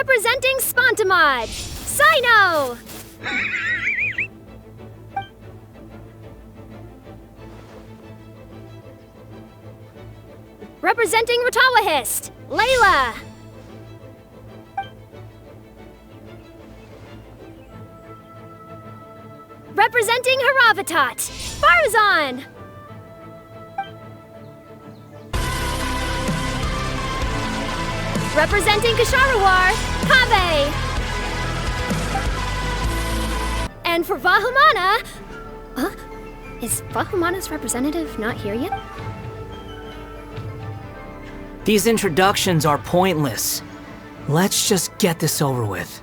Representing Spontamod, Sino! Representing Ratawahist, Layla! Representing Haravatat, Farzan! Representing Kasharawar, Kabe! And for Vahumana... Huh? Is Vahumana's representative not here yet? These introductions are pointless. Let's just get this over with.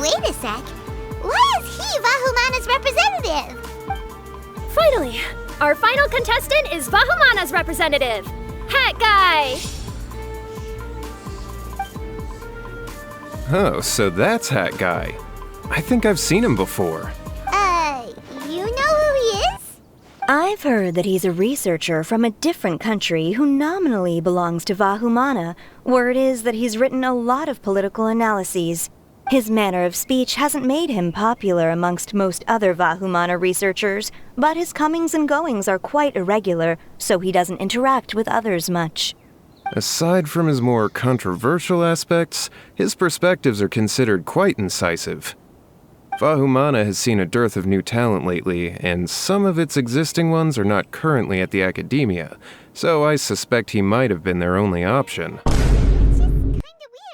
Wait a sec. Why is he Vahumana's representative? Finally! Our final contestant is Vahumana's representative, Hat Guy! Oh, so that's Hat Guy. I think I've seen him before. You know who he is? I've heard that he's a researcher from a different country who nominally belongs to Vahumana. Word is that he's written a lot of political analyses. His manner of speech hasn't made him popular amongst most other Vahumana researchers, but his comings and goings are quite irregular, so he doesn't interact with others much. Aside from his more controversial aspects, his perspectives are considered quite incisive. Vahumana has seen a dearth of new talent lately, and some of its existing ones are not currently at the academia, so I suspect he might have been their only option. It's just kinda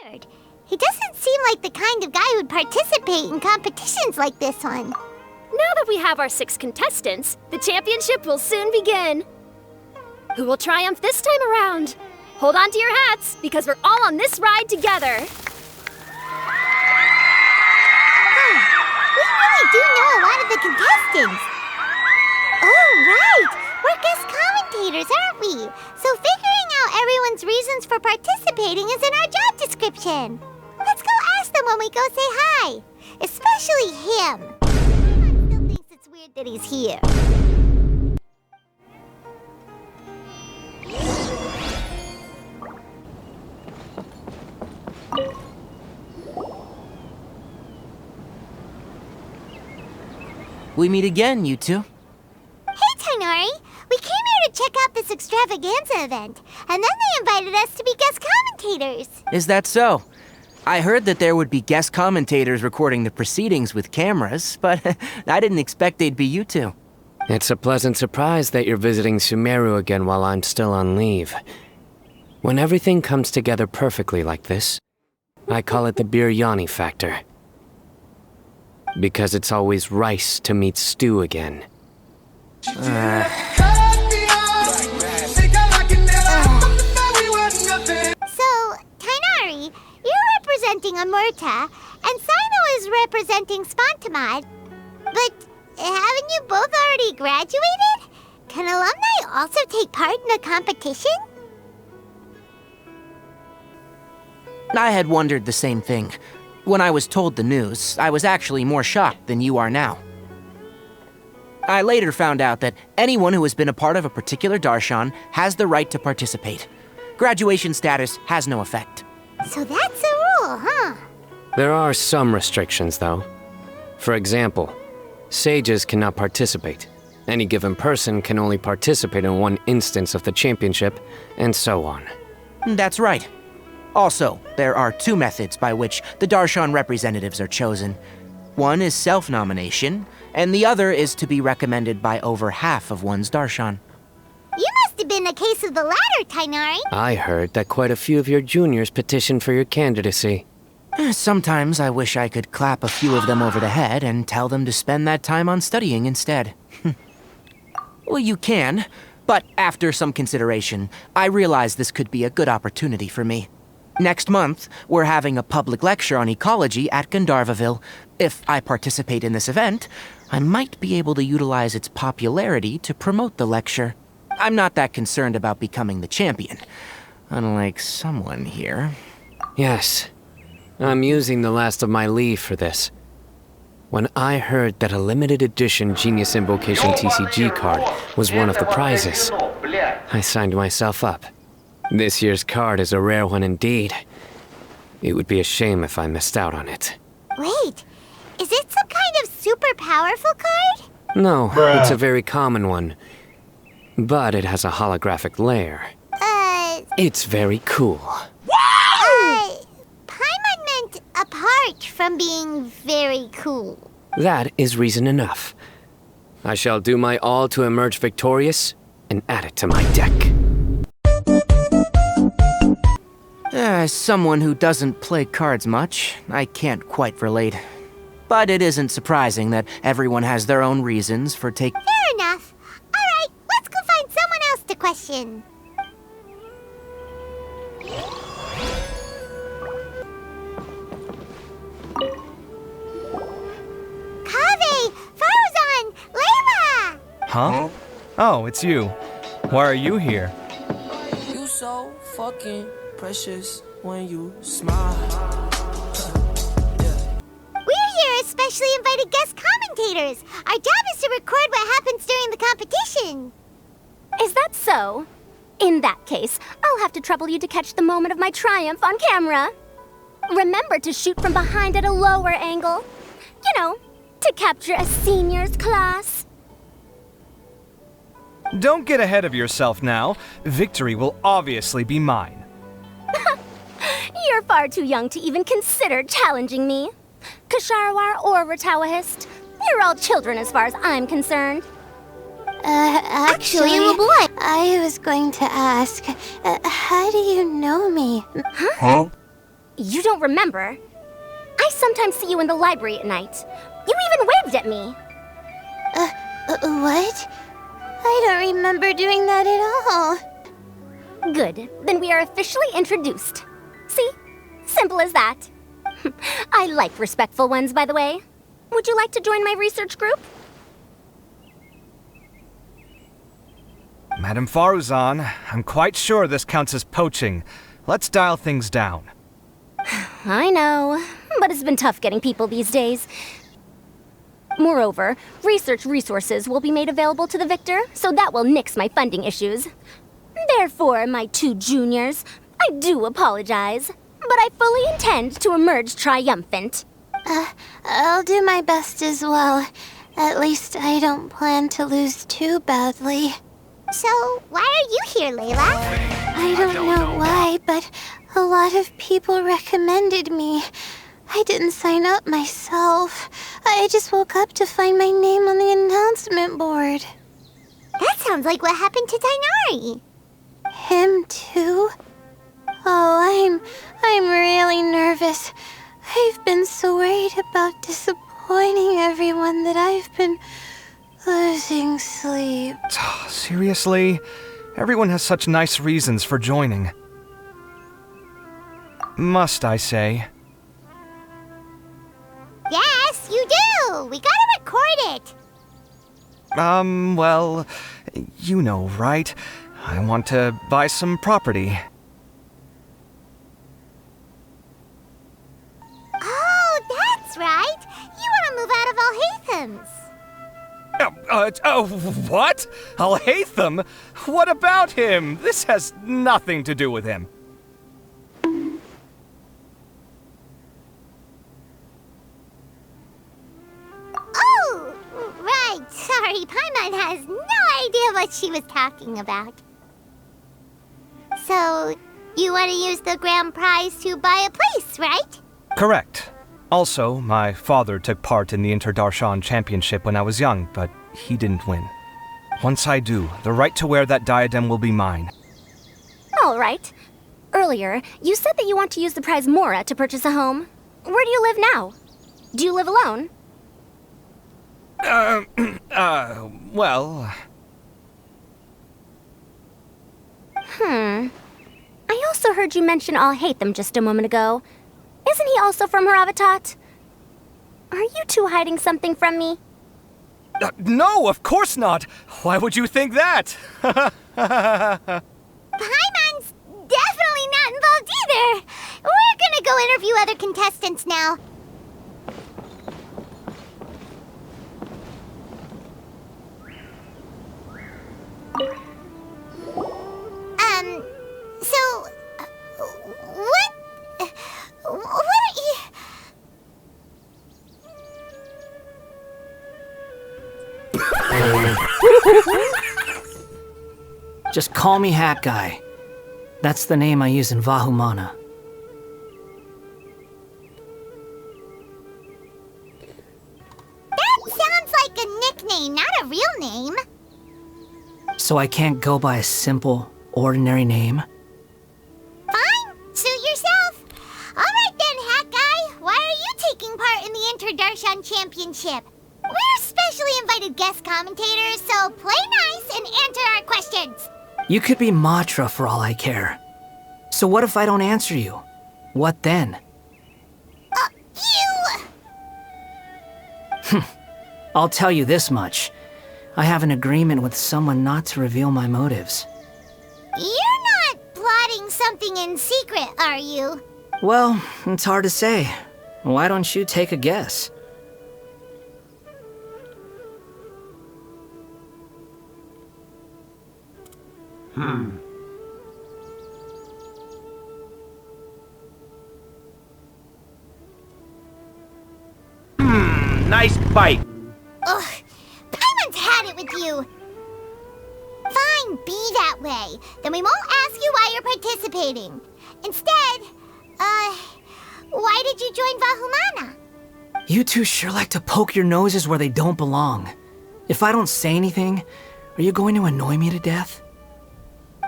weird. He doesn't seem like the kind of guy who'd participate in competitions like this one. Now that we have our 6 contestants, the championship will soon begin. Who will triumph this time around? Hold on to your hats, because we're all on this ride together. We really do know a lot of the contestants. Oh, right! We're guest commentators, aren't we? So figuring out everyone's reasons for participating is in our job description. Let's go ask them when we go say hi. Especially him. Everyone still thinks it's weird that he's here. We meet again, you two. Hey, Tainari! We came here to check out this extravaganza event, and then they invited us to be guest commentators. Is that so? I heard that there would be guest commentators recording the proceedings with cameras, but I didn't expect they'd be you two. It's a pleasant surprise that you're visiting Sumeru again while I'm still on leave. When everything comes together perfectly like this, I call it the biryani factor. Because it's always rice to meet stew again. So, Tainari, you're representing Amurta, and Sino is representing Spontamod. But haven't you both already graduated? Can alumni also take part in a competition? I had wondered the same thing. When I was told the news, I was actually more shocked than you are now. I later found out that anyone who has been a part of a particular darshan has the right to participate. Graduation status has no effect. So that's a rule, huh? There are some restrictions, though. For example, sages cannot participate. Any given person can only participate in one instance of the championship, and so on. That's right. Also, there are 2 methods by which the darshan representatives are chosen. One is self-nomination, and the other is to be recommended by over half of one's darshan. You must have been a case of the latter, Tainari. I heard that quite a few of your juniors petitioned for your candidacy. Sometimes I wish I could clap a few of them over the head and tell them to spend that time on studying instead. Well, you can, but after some consideration, I realize this could be a good opportunity for me. Next month, we're having a public lecture on ecology at Gandharvaville. If I participate in this event, I might be able to utilize its popularity to promote the lecture. I'm not that concerned about becoming the champion, unlike someone here. Yes, I'm using the last of my leave for this. When I heard that a limited edition Genius Invocation TCG card was one of the prizes, I signed myself up. This year's card is a rare one indeed. It would be a shame if I missed out on it. Wait, is it some kind of super powerful card? No, it's a very common one. But it has a holographic layer. It's very cool. Paimon meant apart from being very cool. That is reason enough. I shall do my all to emerge victorious and add it to my deck. As someone who doesn't play cards much, I can't quite relate. But it isn't surprising that everyone has their own reasons for taking... Fair enough. Alright, let's go find someone else to question. Kaveh! Farzan! Layla! Huh? Oh, it's you. Why are you here? You so fucking precious when you smile. We're here as specially invited guest commentators. Our job is to record what happens during the competition. Is that so? In that case, I'll have to trouble you to catch the moment of my triumph on camera. Remember to shoot from behind at a lower angle. You know, to capture a senior's class. Don't get ahead of yourself now. Victory will obviously be mine. You're far too young to even consider challenging me. Kasharwar or Ratawahist, you're all children as far as I'm concerned. Actually, I was going to ask, how do you know me? Huh? You don't remember? I sometimes see you in the library at night. You even waved at me. What? I don't remember doing that at all. Good. Then we are officially introduced. See? Simple as that. I like respectful ones, by the way. Would you like to join my research group? Madam Faruzan, I'm quite sure this counts as poaching. Let's dial things down. I know, but it's been tough getting people these days. Moreover, research resources will be made available to the victor, so that will nix my funding issues. Therefore, my two juniors, I do apologize, but I fully intend to emerge triumphant. I'll do my best as well. At least I don't plan to lose too badly. So, why are you here, Layla? I don't know why, but a lot of people recommended me. I didn't sign up myself. I just woke up to find my name on the announcement board. That sounds like what happened to Dainari. Him too? Oh, I'm really nervous. I've been so worried about disappointing everyone that I've been losing sleep. Seriously? Everyone has such nice reasons for joining. Must I say? Yes, you do! We gotta record it! Well, you know, right? I want to buy some property. Oh, that's right! You want to move out of Alhatham's. What? Al-Haytham? What about him? This has nothing to do with him. Oh, right. Sorry, Paimon has no idea what she was talking about. So, you want to use the grand prize to buy a place, right? Correct. Also, my father took part in the Inter-Darshan Championship when I was young, but he didn't win. Once I do, the right to wear that diadem will be mine. All right. Earlier, you said that you want to use the prize Mora to purchase a home. Where do you live now? Do you live alone? Well... I also heard you mention Al-Haytham just a moment ago. Isn't he also from Haravatat? Are you two hiding something from me? No, of course not! Why would you think that? Paimon's definitely not involved either! We're gonna go interview other contestants now. So Just call me Hat Guy. That's the name I use in Vahumana. That sounds like a nickname, not a real name. So I can't go by a simple, ordinary name? Fine, suit yourself. Alright then, Hat Guy. Why are you taking part in the Inter-Darshan Championship? We're specially invited guest commentators, so play nice and answer our questions. You could be Matra for all I care. So what if I don't answer you? What then? You... I'll tell you this much. I have an agreement with someone not to reveal my motives. You're not plotting something in secret, are you? Well, it's hard to say. Why don't you take a guess? Nice bite. Ugh, Paimon's had it with you. Fine, be that way. Then we won't ask you why you're participating. Instead, why did you join Vahumana? You two sure like to poke your noses where they don't belong. If I don't say anything, are you going to annoy me to death?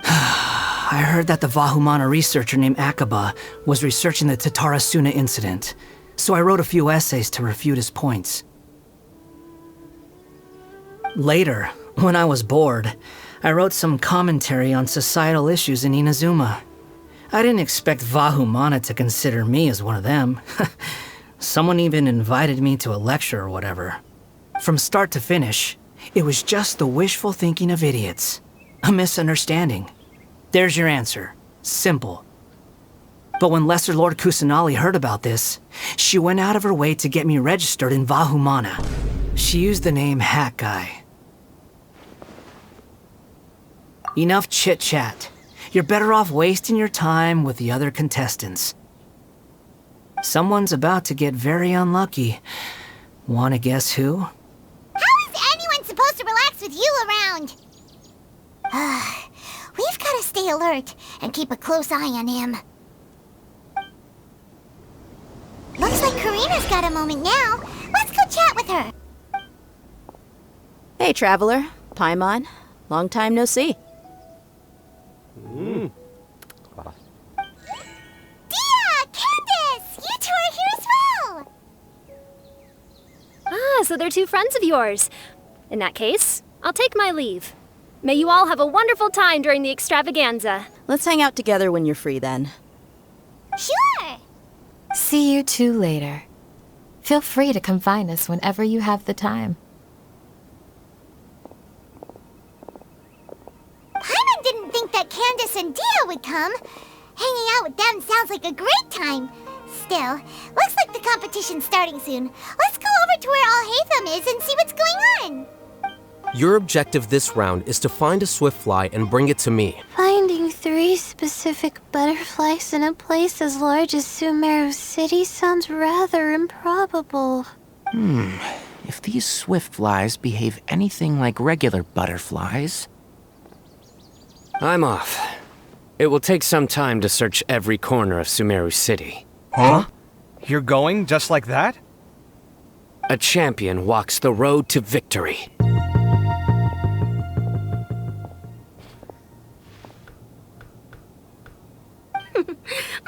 I heard that the Vahumana researcher named Akaba was researching the Tatarasuna incident, so I wrote a few essays to refute his points. Later, when I was bored, I wrote some commentary on societal issues in Inazuma. I didn't expect Vahumana to consider me as one of them. Someone even invited me to a lecture or whatever. From start to finish, it was just the wishful thinking of idiots. A misunderstanding. There's your answer. Simple. But when Lesser Lord Kusanali heard about this, she went out of her way to get me registered in Vahumana. She used the name Hat Guy. Enough chit-chat. You're better off wasting your time with the other contestants. Someone's about to get very unlucky. Wanna guess who? How is anyone supposed to relax with you around? We've got to stay alert and keep a close eye on him. Looks like Karina's got a moment now. Let's go chat with her. Hey, Traveler. Paimon. Long time no see. Dia! Candace! You two are here as well! Ah, so they're two friends of yours. In that case, I'll take my leave. May you all have a wonderful time during the extravaganza. Let's hang out together when you're free then. Sure! See you two later. Feel free to come find us whenever you have the time. Paimon didn't think that Candace and Dia would come. Hanging out with them sounds like a great time. Still, looks like the competition's starting soon. Let's go over to where Alhaitham is and see what's going on. Your objective this round is to find a swiftfly and bring it to me. Finding 3 specific butterflies in a place as large as Sumeru City sounds rather improbable. If these swiftflies behave anything like regular butterflies... I'm off. It will take some time to search every corner of Sumeru City. Huh? You're going just like that? A champion walks the road to victory.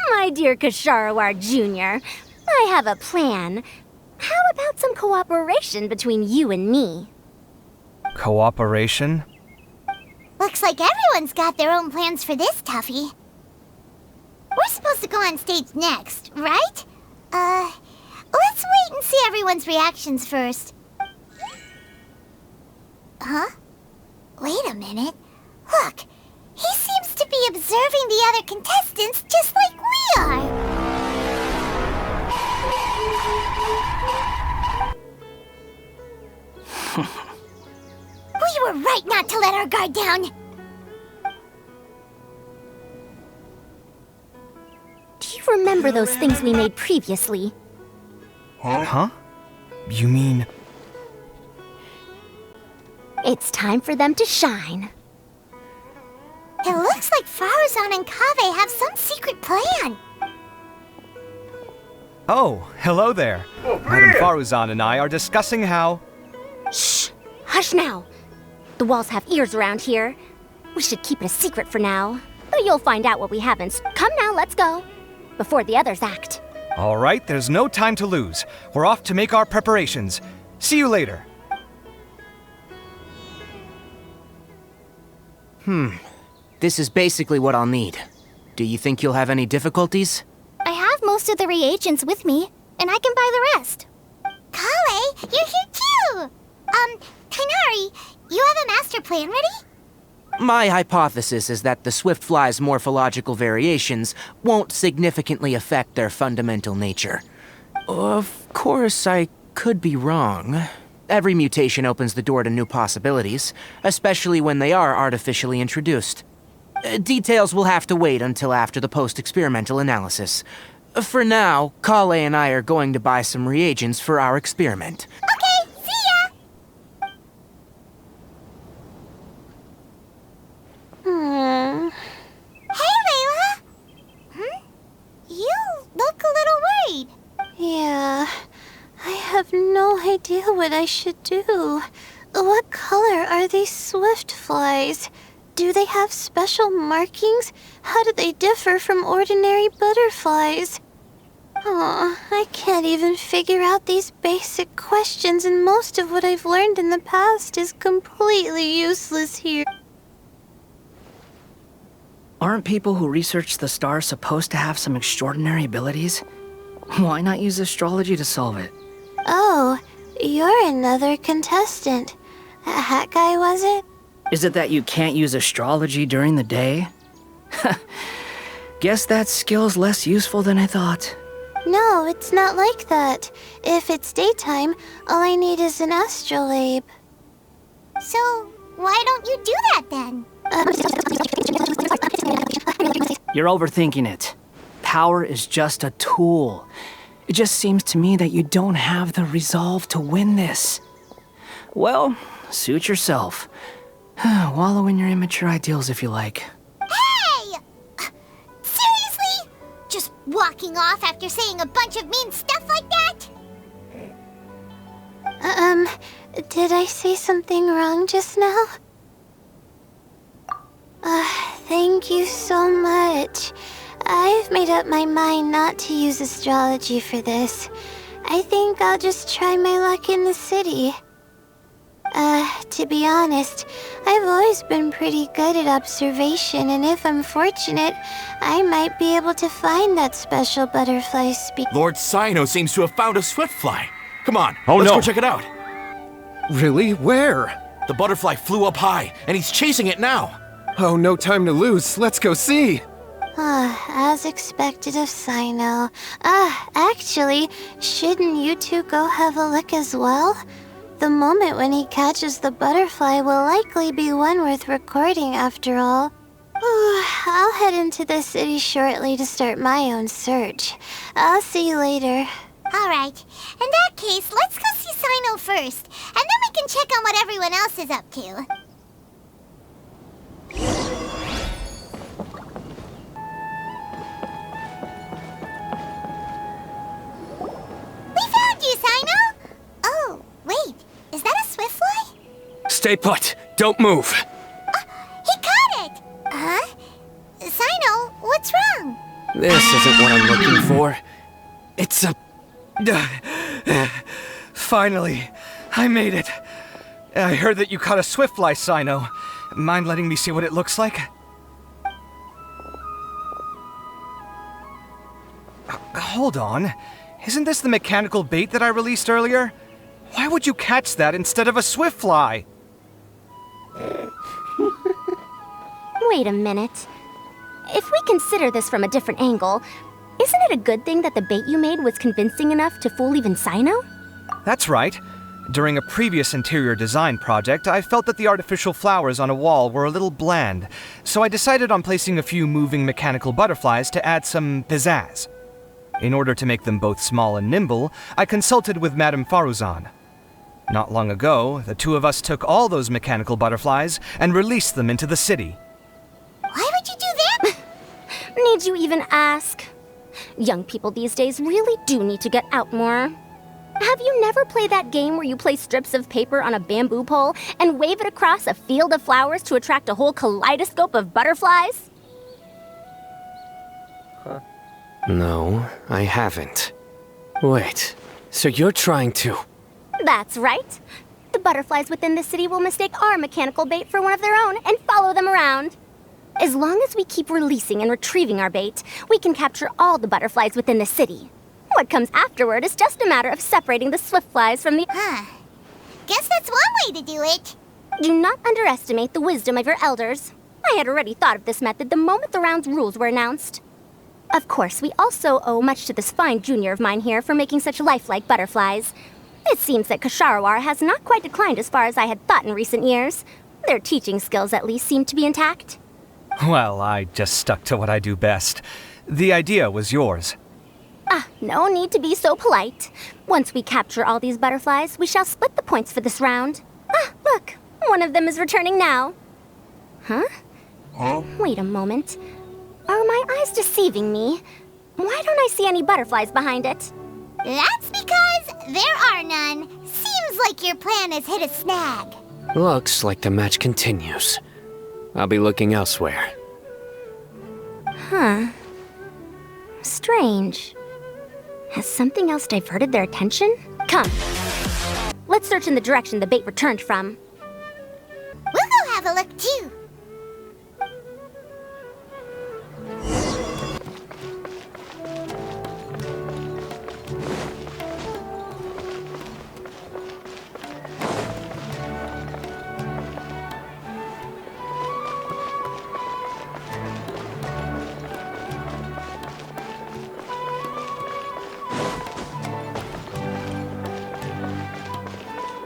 My dear Kasharawar Jr., I have a plan. How about some cooperation between you and me? Cooperation? Looks like everyone's got their own plans for this, Tuffy. We're supposed to go on stage next, right? Let's wait and see everyone's reactions first. Huh? Wait a minute. Look, he seems to be observing the other contestants just like we are. We were right not to let our guard down. Do you remember those things we made previously? Huh? You mean... It's time for them to shine. It looks like Faruzan and Kaveh have some secret plan. Oh, hello there. Madam Faruzan and I are discussing how... Shh! Hush now! The walls have ears around here. We should keep it a secret for now. But you'll find out what we haven't. Come now, let's go. Before the others act. All right, there's no time to lose. We're off to make our preparations. See you later. This is basically what I'll need. Do you think you'll have any difficulties? I have most of the reagents with me, and I can buy the rest. Kale, you're here too! Kainari, you have a master plan ready? My hypothesis is that the Swiftfly's morphological variations won't significantly affect their fundamental nature. Of course, I could be wrong. Every mutation opens the door to new possibilities, especially when they are artificially introduced. Details will have to wait until after the post-experimental analysis. For now, Kale and I are going to buy some reagents for our experiment. Okay, see ya! Hey, Layla! You look a little worried. Yeah, I have no idea what I should do. What color are these swift flies? Do they have special markings? How do they differ from ordinary butterflies? Oh, I can't even figure out these basic questions, and most of what I've learned in the past is completely useless here. Aren't people who research the stars supposed to have some extraordinary abilities? Why not use astrology to solve it? Oh, you're another contestant. That guy, was it? Is it that you can't use astrology during the day? Guess that skill's less useful than I thought. No, it's not like that. If it's daytime, all I need is an astrolabe. So, why don't you do that then? You're overthinking it. Power is just a tool. It just seems to me that you don't have the resolve to win this. Well, suit yourself. Wallow in your immature ideals if you like. Hey! Seriously? Just walking off after saying a bunch of mean stuff like that? Did I say something wrong just now? Thank you so much. I've made up my mind not to use astrology for this. I think I'll just try my luck in the city. To be honest, I've always been pretty good at observation, and if I'm fortunate, I might be able to find that special butterfly Lord Sino seems to have found a swiftfly. Come on, Oh, let's no. go check it out. Really? Where? The butterfly flew up high, and he's chasing it now. Oh, no time to lose. Let's go see. As expected of Sino. Actually, shouldn't you two go have a look as well? The moment when he catches the butterfly will likely be one worth recording after all. I'll head into the city shortly to start my own search. I'll see you later. Alright, in that case, let's go see Sino first, and then we can check on what everyone else is up to. We found you, Sino! Oh, wait, is that a swiftfly? Stay put. Don't move. He caught it! Huh? Sino, what's wrong? This isn't what I'm looking for. It's a... Finally, I made it. I heard that you caught a swiftfly, Sino. Mind letting me see what it looks like? Hold on. Isn't this the mechanical bait that I released earlier? Why would you catch that instead of a swiftfly? Wait a minute. If we consider this from a different angle, isn't it a good thing that the bait you made was convincing enough to fool even Sino? That's right. During a previous interior design project, I felt that the artificial flowers on a wall were a little bland, so I decided on placing a few moving mechanical butterflies to add some pizzazz. In order to make them both small and nimble, I consulted with Madame Faruzan. Not long ago, the two of us took all those mechanical butterflies and released them into the city. Why would you do that? Need you even ask? Young people these days really do need to get out more. Have you never played that game where you place strips of paper on a bamboo pole and wave it across a field of flowers to attract a whole kaleidoscope of butterflies? No, I haven't. Wait, so you're trying to... That's right. The butterflies within the city will mistake our mechanical bait for one of their own and follow them around. As long as we keep releasing and retrieving our bait, we can capture all the butterflies within the city. What comes afterward is just a matter of separating the swift flies from the... Guess that's one way to do it. Do not underestimate the wisdom of your elders. I had already thought of this method the moment the round's rules were announced. Of course, we also owe much to this fine junior of mine here for making such lifelike butterflies. It seems that Kasharawar has not quite declined as far as I had thought in recent years. Their teaching skills at least seem to be intact. Well, I just stuck to what I do best. The idea was yours. No need to be so polite. Once we capture all these butterflies, we shall split the points for this round. Look, one of them is returning now. Huh? Wait a moment. Are my eyes deceiving me? Why don't I see any butterflies behind it? That's because there are none. Seems like your plan has hit a snag. Looks like the match continues. I'll be looking elsewhere. Strange. Has something else diverted their attention? Come. Let's search in the direction the bait returned from. We'll go have a look too.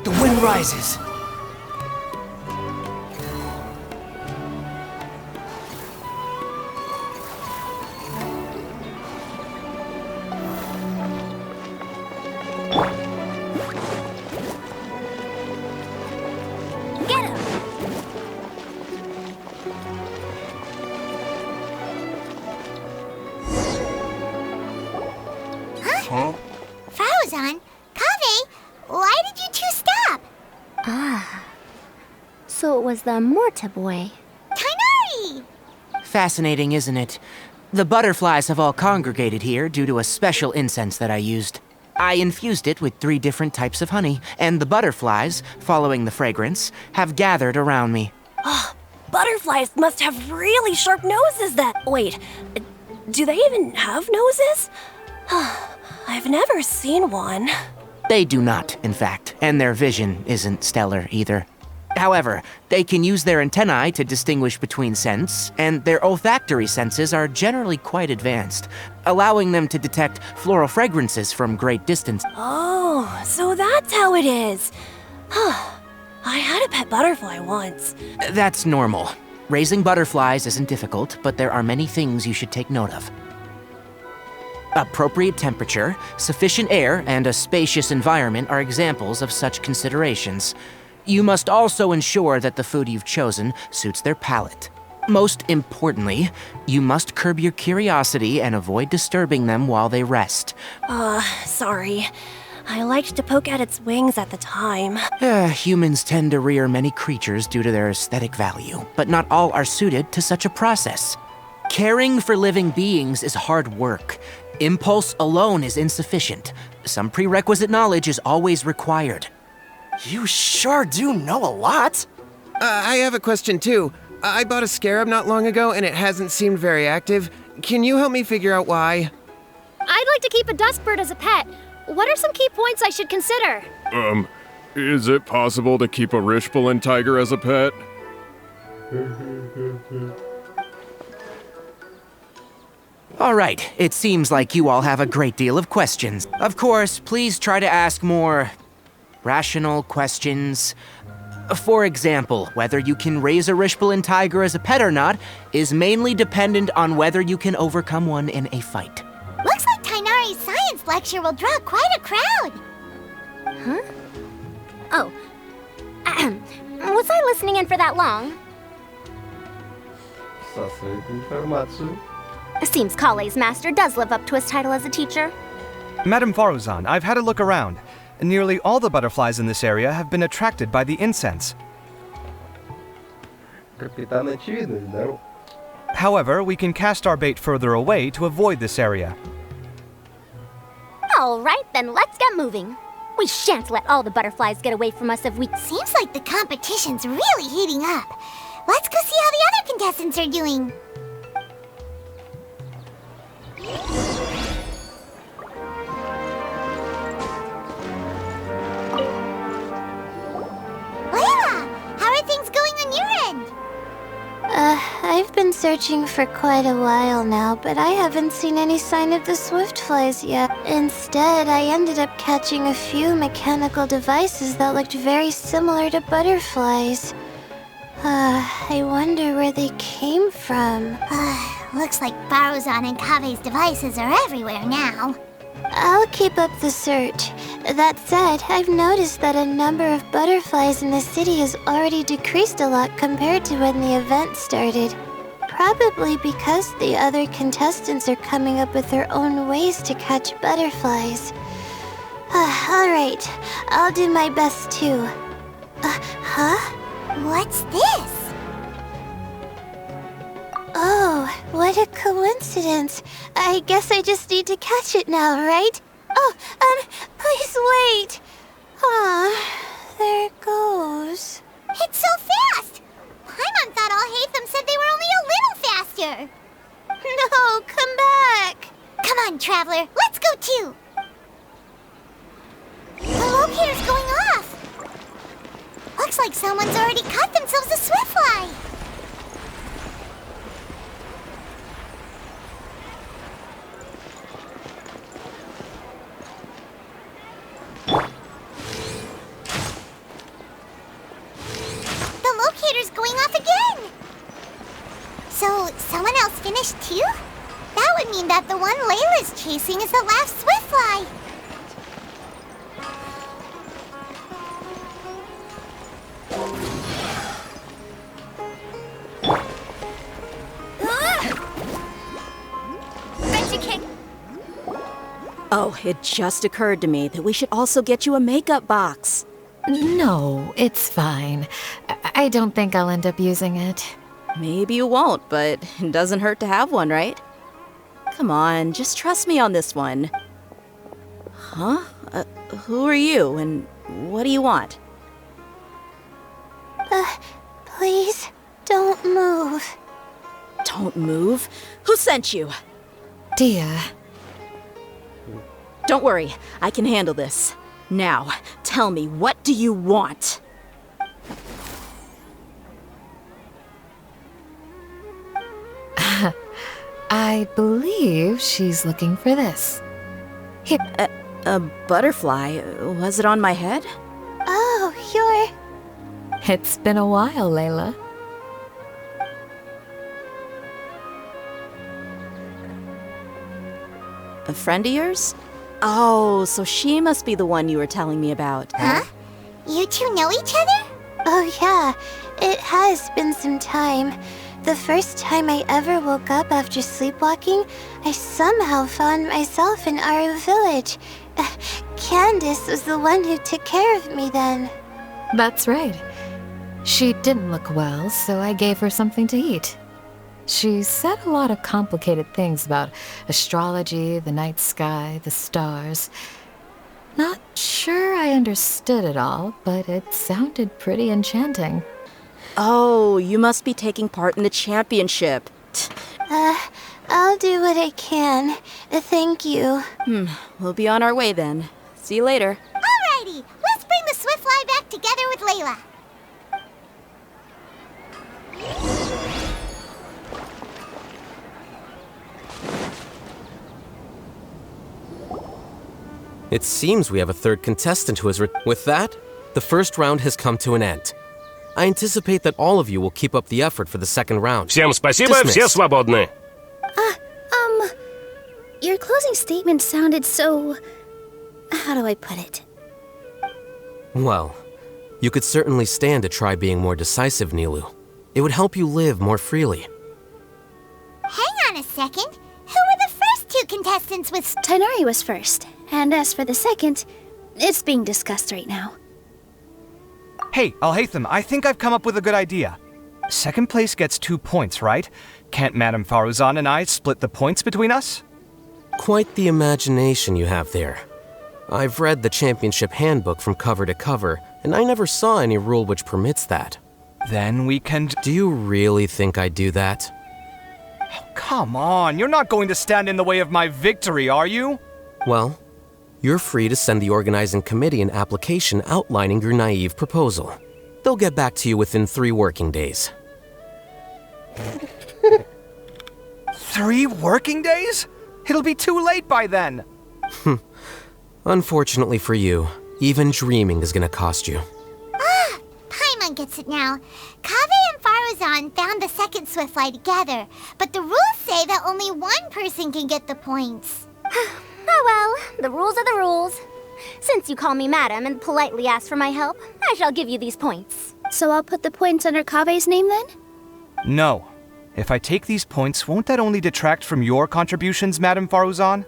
The wind rises. Get him! Fauzan, Kaveh, why did you two stop? So it was the Morta boy. Tainari! Fascinating, isn't it? The butterflies have all congregated here due to a special incense that I used. I infused it with 3 different types of honey, and the butterflies, following the fragrance, have gathered around me. Butterflies must have really sharp noses Wait, do they even have noses? I've never seen one. They do not, in fact, and their vision isn't stellar either. However, they can use their antennae to distinguish between scents, and their olfactory senses are generally quite advanced, allowing them to detect floral fragrances from great distance. Oh, so that's how it is. I had a pet butterfly once. That's normal. Raising butterflies isn't difficult, but there are many things you should take note of. Appropriate temperature, sufficient air, and a spacious environment are examples of such considerations. You must also ensure that the food you've chosen suits their palate. Most importantly, you must curb your curiosity and avoid disturbing them while they rest. Sorry. I liked to poke at its wings at the time. Humans tend to rear many creatures due to their aesthetic value, but not all are suited to such a process. Caring for living beings is hard work. Impulse alone is insufficient. Some prerequisite knowledge is always required. You sure do know a lot. I have a question too. I bought a scarab not long ago and it hasn't seemed very active. Can you help me figure out why? I'd like to keep a dustbird as a pet. What are some key points I should consider? Is it possible to keep a Rishbalin tiger as a pet? All right, it seems like you all have a great deal of questions. Of course, please try to ask more rational questions. For example, whether you can raise a Rishbalin tiger as a pet or not is mainly dependent on whether you can overcome one in a fight. Looks like Tainari's science lecture will draw quite a crowd. Oh. Was I listening in for that long? Seems Kale's master does live up to his title as a teacher. Madame Faruzan, I've had a look around. Nearly all the butterflies in this area have been attracted by the incense. However, we can cast our bait further away to avoid this area. All right, then let's get moving. We shan't let all the butterflies get away from us if we... Seems like the competition's really heating up. Let's go see how the other contestants are doing. Layla, how are things going on your end? I've been searching for quite a while now, but I haven't seen any sign of the swiftflies yet. Instead, I ended up catching a few mechanical devices that looked very similar to butterflies. I wonder where they came from. Looks like Faruzan and Kave's devices are everywhere now. I'll keep up the search. That said, I've noticed that a number of butterflies in the city has already decreased a lot compared to when the event started. Probably because the other contestants are coming up with their own ways to catch butterflies. Alright, I'll do my best too. What's this? Oh, what a coincidence. I guess I just need to catch it now, right? Oh, please wait. There it goes. It's so fast! Paimon thought all Hatham said they were only a little faster. No, come back. Come on, Traveler, let's go too. The locator's going off. Looks like someone's already caught themselves a swiftfly. The locator's going off again. So, someone else finished too? That would mean that the one Layla's chasing is the last swiftfly. Oh, it just occurred to me that we should also get you a makeup box. No, it's fine. I don't think I'll end up using it. Maybe you won't, but it doesn't hurt to have one, right? Come on, just trust me on this one. Huh? Who are you, and what do you want? Please, don't move. Don't move? Who sent you? Dia. Don't worry, I can handle this. Now, tell me, what do you want? I believe she's looking for this. Here. A butterfly? Was it on my head? Oh, you're... It's been a while, Layla. A friend of yours? Oh, so she must be the one you were telling me about. Huh? You two know each other? Oh yeah, it has been some time. The first time I ever woke up after sleepwalking, I somehow found myself in our village. Candace was the one who took care of me then. That's right. She didn't look well, so I gave her something to eat. She said a lot of complicated things about astrology, the night sky, the stars. Not sure I understood it all, but it sounded pretty enchanting. Oh, you must be taking part in the championship. I'll do what I can. Thank you. We'll be on our way then. See you later. Alrighty, let's bring the swiftfly back together with Layla. It seems we have a third contestant who has With that, the first round has come to an end. I anticipate that all of you will keep up the effort for the second round. Всем спасибо, Dismissed. все свободны. Your closing statement sounded so... How do I put it? Well, You could certainly stand to try being more decisive, Nilu. It would help you live more freely. Hang on a second. Who were the first two contestants with... Tighnari was first, and as for the second, it's being discussed right now. Hey, Alhaitham, I think I've come up with a good idea. Second place gets 2 points, right? Can't Madame Faruzan and I split the points between us? Quite the imagination you have there. I've read the championship handbook from cover to cover, and I never saw any rule which permits that. Then we can... Do you really think I'd do that? Oh, come on, you're not going to stand in the way of my victory, are you? Well, you're free to send the organizing committee an application outlining your naive proposal. They'll get back to you within 3 working days. 3 working days? It'll be too late by then. Unfortunately for you, even dreaming is gonna cost you. Ah, Paimon gets it now. Kaveh and Faruzan found the second Swiftfly together, but the rules say that only one person can get the points. Oh well, the rules are the rules. Since you call me madam and politely ask for my help, I shall give you these points. So I'll put the points under Kaveh's name then? No. If I take these points, won't that only detract from your contributions, Madame Faruzan?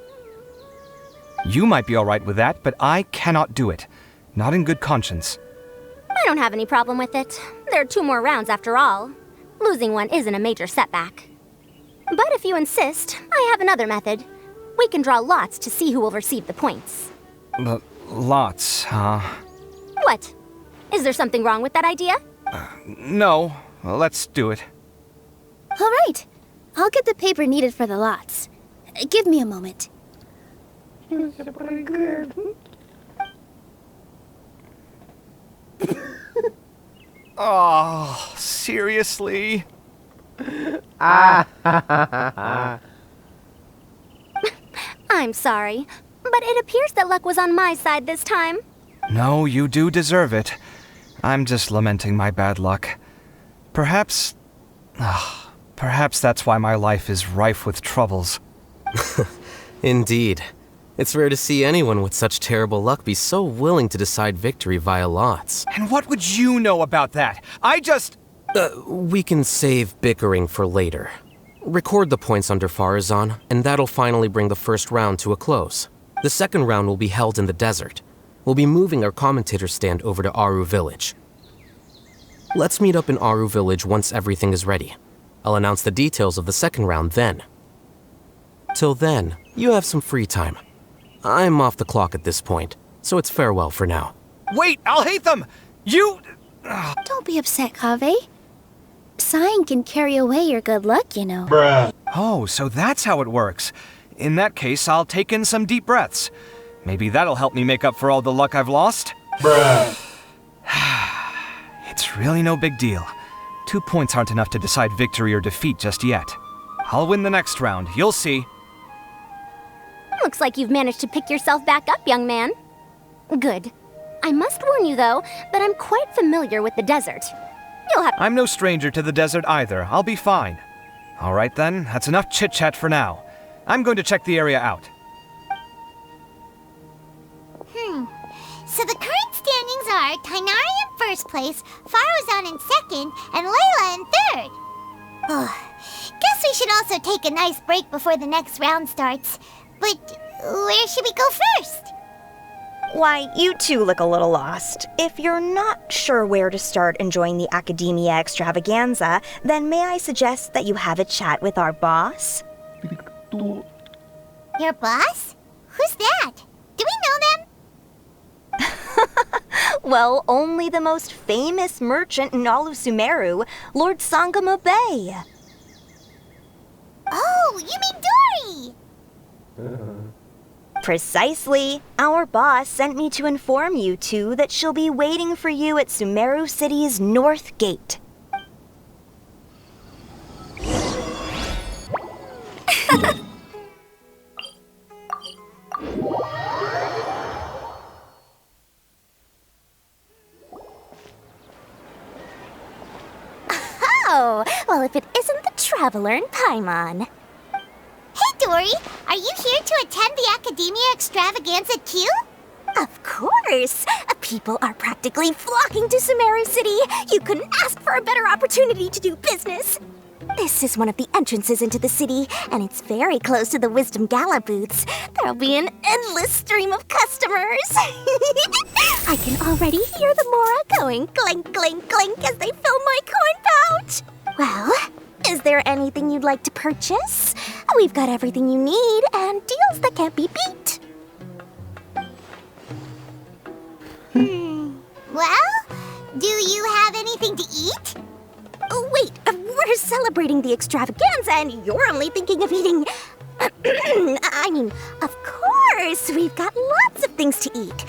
You might be alright with that, but I cannot do it. Not in good conscience. I don't have any problem with it. There are 2 more rounds after all. Losing one isn't a major setback. But if you insist, I have another method. We can draw lots to see who will receive the points. Lots, huh? What? Is there something wrong with that idea? No. Well, let's do it. All right. I'll get the paper needed for the lots. Give me a moment. Oh, seriously? I'm sorry, but it appears that luck was on my side this time. No, you do deserve it. I'm just lamenting my bad luck. Perhaps that's why my life is rife with troubles. Indeed. It's rare to see anyone with such terrible luck be so willing to decide victory via lots. And what would you know about that? We can save bickering for later. Record the points under Faruzan, and that'll finally bring the first round to a close. The second round will be held in the desert. We'll be moving our commentator stand over to Aru Village. Let's meet up in Aru Village once everything is ready. I'll announce the details of the second round then. Till then, you have some free time. I'm off the clock at this point, so it's farewell for now. Wait, Alhaitham! You... Don't be upset, Kaveh. Sighing can carry away your good luck, you know. Oh, so that's how it works. In that case, I'll take in some deep breaths. Maybe that'll help me make up for all the luck I've lost. It's really no big deal. 2 points aren't enough to decide victory or defeat just yet. I'll win the next round, you'll see. Looks like you've managed to pick yourself back up, young man. Good. I must warn you, though, that I'm quite familiar with the desert. I'm no stranger to the desert either. I'll be fine. All right then, that's enough chit-chat for now. I'm going to check the area out. So the current standings are Tighnari in first place, Faruzan in second, and Layla in third. Guess we should also take a nice break before the next round starts. But where should we go first? Why, you two look a little lost. If you're not sure where to start enjoying the Academia Extravaganza, then may I suggest that you have a chat with our boss? Your boss? Who's that? Do we know them? Well, only the most famous merchant in all of Sumeru, Lord Sangamo Bay. Oh, you mean Dory! Precisely. Our boss sent me to inform you two that she'll be waiting for you at Sumeru City's North Gate. Oh, well, if it isn't the Traveler in Paimon. Hey, Dory, are you here to attend the Academia Extravaganza too? Of course! People are practically flocking to Sumeru City. You couldn't ask for a better opportunity to do business. This is one of the entrances into the city, and it's very close to the Wisdom Gala booths. There'll be an endless stream of customers. I can already hear the Mora going clink, clink, clink as they fill my coin pouch. Well, is there anything you'd like to purchase? We've got everything you need and deals that can't be beat. Well, do you have anything to eat? Oh, wait, we're celebrating the extravaganza and you're only thinking of eating... I mean, of course, we've got lots of things to eat.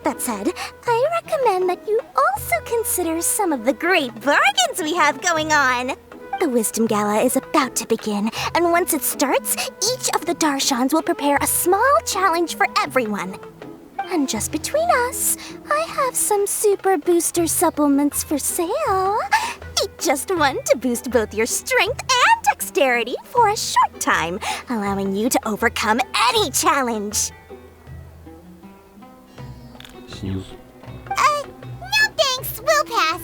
That said, I recommend that you also consider some of the great bargains we have going on. The Wisdom Gala is about to begin, and once it starts, each of the Darshans will prepare a small challenge for everyone. And just between us, I have some super booster supplements for sale. Eat just one to boost both your strength and dexterity for a short time, allowing you to overcome any challenge. No thanks, we'll pass.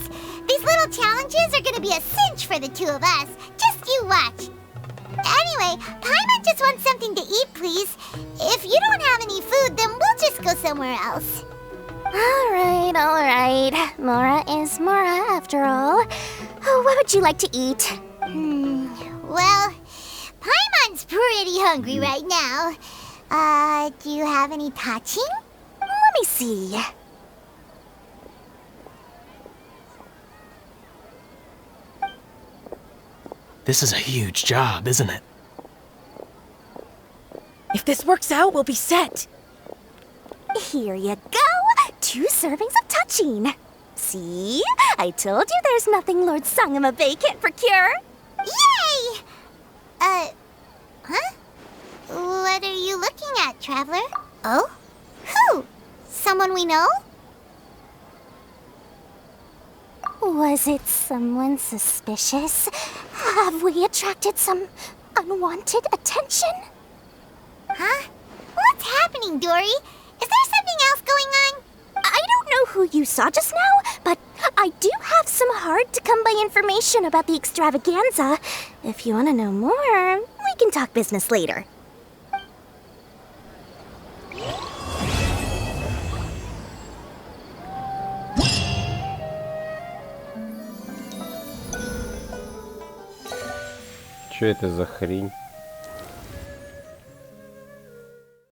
These little challenges are gonna be a cinch for the two of us. Just you watch. Anyway, Paimon just wants something to eat, please. If you don't have any food, then we'll just go somewhere else. All right. Mora is Mora, after all. What would you like to eat? Well, Paimon's pretty hungry right now. Do you have any touching? Let me see. This is a huge job, isn't it? If this works out, we'll be set. Here you go. 2 servings of touching. See? I told you there's nothing Lord Sangamabe can't procure. Yay! Huh? What are you looking at, Traveler? Oh? Who? Someone we know? Was it someone suspicious? Have we attracted some unwanted attention? Huh? What's happening, Dory? Is there something else going on? I don't know who you saw just now, but I do have some hard-to-come-by information about the extravaganza. If you want to know more, we can talk business later. Что это за хрень?